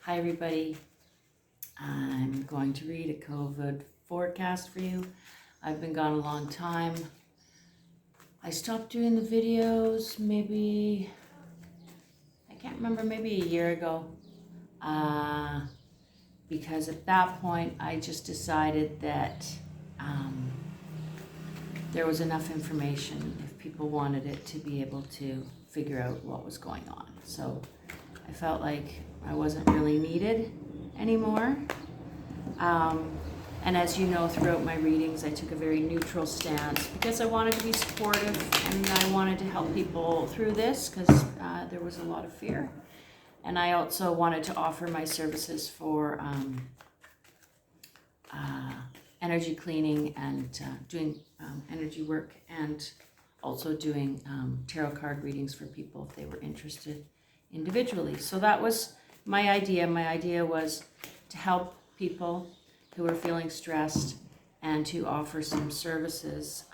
Hi everybody, I'm going to read a COVID forecast for you. I've been gone a long time. I stopped doing the videos maybe, I can't remember, maybe a year ago. Because at that point I just decided that there was enough information if people wanted it to be able to figure out what was going on. So I felt like I wasn't really needed anymore. And as you know, throughout my readings, I took a very neutral stance because I wanted to be supportive and I wanted to help people through this because there was a lot of fear. And I also wanted to offer my services for energy cleaning and doing energy work, and also doing tarot card readings for people if they were interested individually. So that was my idea. My idea was to help people who are feeling stressed and to offer some services.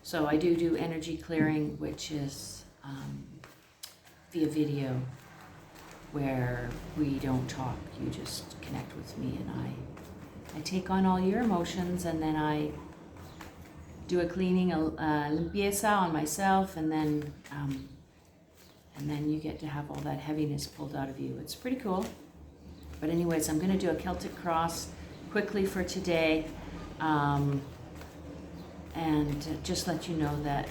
So I do energy clearing, which is via video, where we don't talk. You just connect with me and I take on all your emotions, and then I do a cleaning, a limpieza on myself, and then you get to have all that heaviness pulled out of you. It's pretty cool. But anyways, I'm going to do a Celtic cross quickly for today, and just let you know that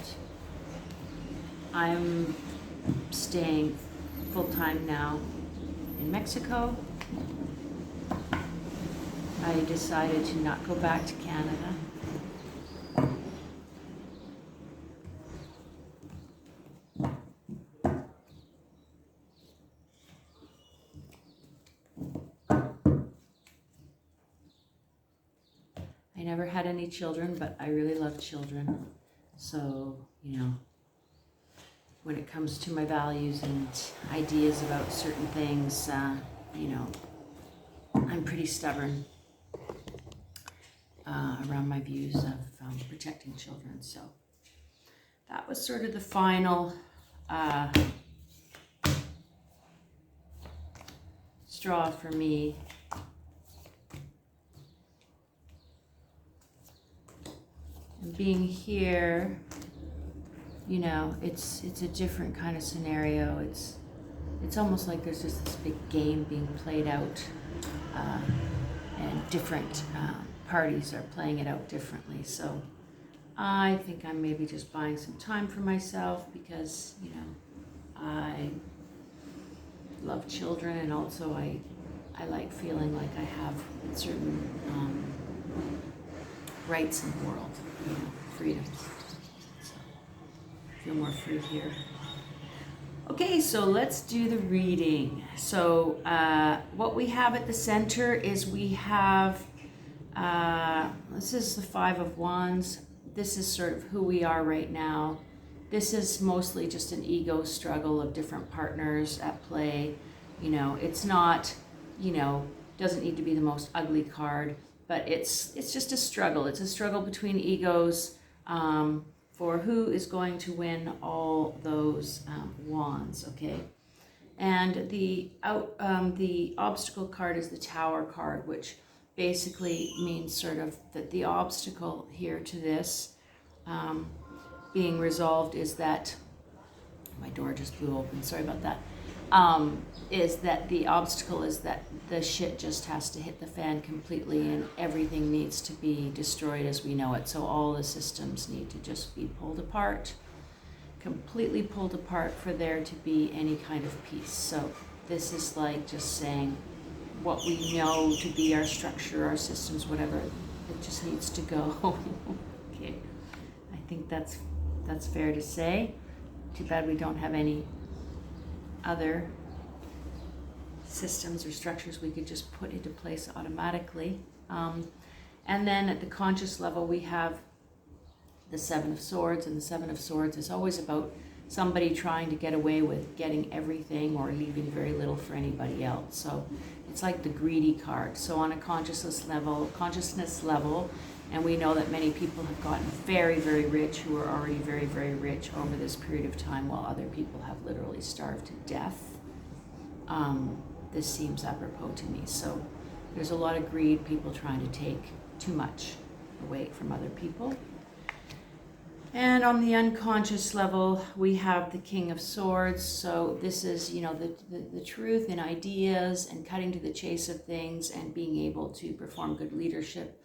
I'm staying full-time now in Mexico. I decided to not go back to Canada. I never had any children, but I really love children. So, you know, when it comes to my values and ideas about certain things, you know, I'm pretty stubborn around my views of protecting children. So that was sort of the final straw for me. And being here, you know, it's a different kind of scenario. It's almost like there's just this big game being played out, and different parties are playing it out differently. So I think I'm maybe just buying some time for myself because, you know, I love children, and also I like feeling like I have certain rights in the world, you know, freedoms. So I feel more free here. Okay, so let's do the reading. So what we have at the center is we have, this is the Five of Wands. This is sort of who we are right now. This is mostly just an ego struggle of different partners at play. You know, it's not, you know, doesn't need to be the most ugly card, but it's just a struggle. It's a struggle between egos for who is going to win all those wands, okay? And the obstacle card is the Tower card, which basically means sort of that the obstacle here to this being resolved is that, my door just blew open, sorry about that, is that the obstacle is that the shit just has to hit the fan completely and everything needs to be destroyed as we know it. So all the systems need to just be pulled apart, completely pulled apart for there to be any kind of peace. So this is like just saying what we know to be our structure, our systems, whatever, it just needs to go. Okay, I think that's fair to say. Too bad we don't have any other systems or structures we could just put into place automatically. And then at the conscious level, we have the Seven of Swords, and the Seven of Swords is always about somebody trying to get away with getting everything or leaving very little for anybody else. So it's like the greedy card. So on a consciousness level, and we know that many people have gotten very, very rich who are already very, very rich over this period of time, while other people have literally starved to death. this seems apropos to me. So there's a lot of greed, people trying to take too much away from other people. And on the unconscious level, we have the King of Swords. So this is, the truth in ideas and cutting to the chase of things and being able to perform good leadership.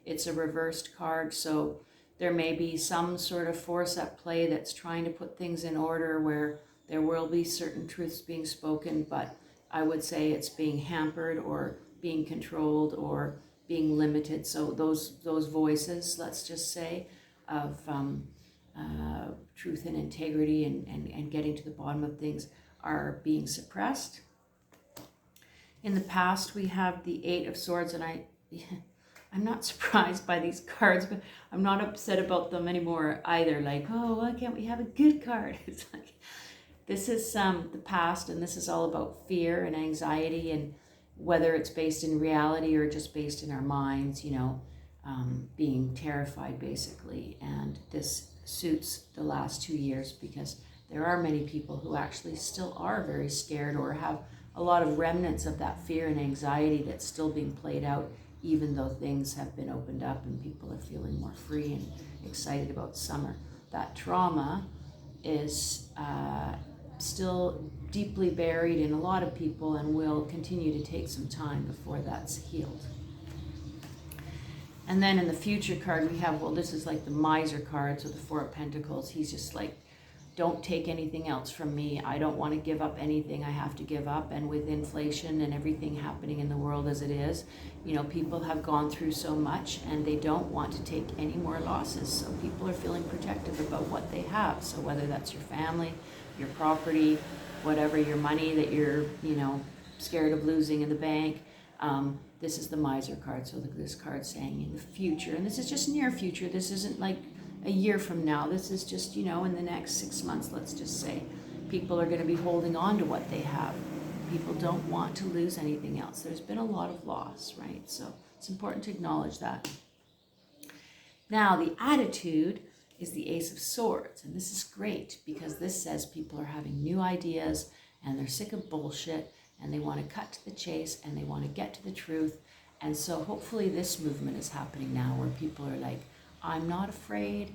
It's a reversed card, so there may be some sort of force at play that's trying to put things in order where there will be certain truths being spoken, but I would say it's being hampered or being controlled or being limited. So those voices, let's just say, of truth and integrity and getting to the bottom of things are being suppressed. In the past, we have the Eight of Swords, and I'm not surprised by these cards, but I'm not upset about them anymore either. Like, oh, why can't we have a good card? It's like, this is the past, and this is all about fear and anxiety, and whether it's based in reality or just based in our minds, being terrified basically. And this suits the last 2 years because there are many people who actually still are very scared or have a lot of remnants of that fear and anxiety that's still being played out, even though things have been opened up and people are feeling more free and excited about summer. That trauma is still deeply buried in a lot of people and will continue to take some time before that's healed. And then in the future card, we have, this is like the miser card, so the Four of Pentacles. He's just like, don't take anything else from me. I don't want to give up anything I have to give up. And with inflation and everything happening in the world as it is, people have gone through so much and they don't want to take any more losses. So people are feeling protective about what they have. So whether that's your family, your property, whatever, your money that you're, scared of losing in the bank, this is the miser card. So this card's saying in the future, and this is just near future. This isn't like a year from now. This is just, in the next 6 months, let's just say, people are going to be holding on to what they have. People don't want to lose anything else. There's been a lot of loss, right? So it's important to acknowledge that. Now, the attitude is the Ace of Swords. And this is great because this says people are having new ideas and they're sick of bullshit and they want to cut to the chase and they want to get to the truth. And so hopefully this movement is happening now where people are like, I'm not afraid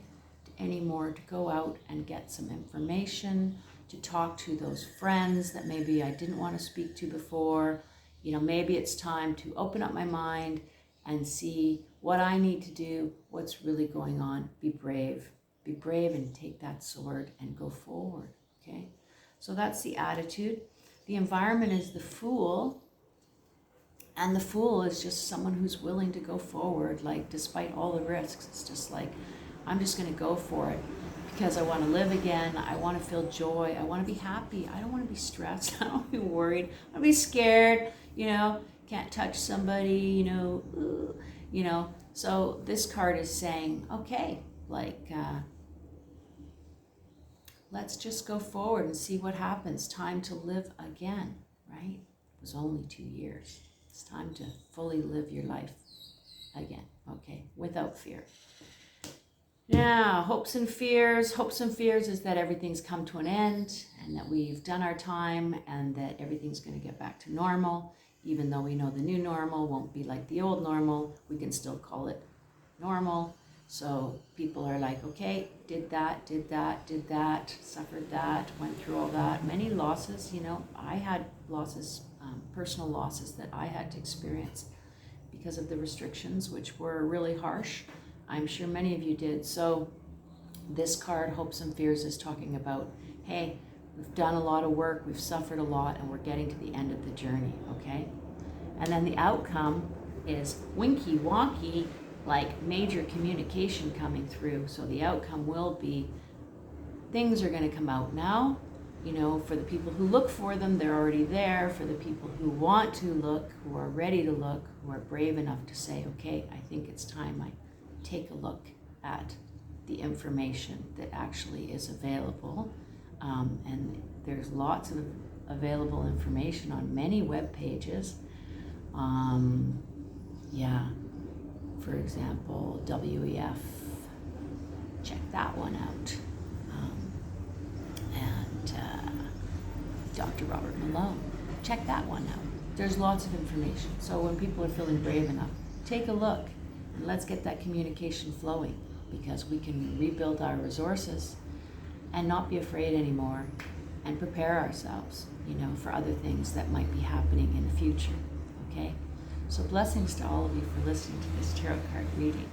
anymore to go out and get some information, to talk to those friends that maybe I didn't want to speak to before. Maybe it's time to open up my mind and see what I need to do, what's really going on. Be brave and take that sword and go forward, okay? So that's the attitude. The environment is the Fool. And the Fool is just someone who's willing to go forward, like despite all the risks. It's just like, I'm just going to go for it because I want to live again. I want to feel joy. I want to be happy. I don't want to be stressed. I don't want to be worried. I want to be scared, can't touch somebody, So this card is saying, okay, let's just go forward and see what happens. Time to live again, right? It was only 2 years. It's time to fully live your life again, okay, without fear. Now, hopes and fears. Hopes and fears is that everything's come to an end and that we've done our time and that everything's going to get back to normal. Even though we know the new normal won't be like the old normal, we can still call it normal. So people are like, okay, did that, suffered that, went through all that. Many losses, I had losses, personal losses that I had to experience because of the restrictions, which were really harsh. I'm sure many of you did. So this card, Hopes and Fears, is talking about, hey, we've done a lot of work, we've suffered a lot, and we're getting to the end of the journey, okay? And then the outcome is winky wonky, like major communication coming through. So the outcome will be things are going to come out now. For the people who look for them, they're already there. For the people who want to look, who are ready to look, who are brave enough to say, okay, I think it's time I take a look at the information that actually is available. And there's lots of available information on many web pages. For example, WEF, check that one out. And Dr. Robert Malone, check that one out. There's lots of information. So when people are feeling brave enough, take a look and let's get that communication flowing, because we can rebuild our resources and not be afraid anymore and prepare ourselves, for other things that might be happening in the future, okay? So blessings to all of you for listening to this tarot card reading.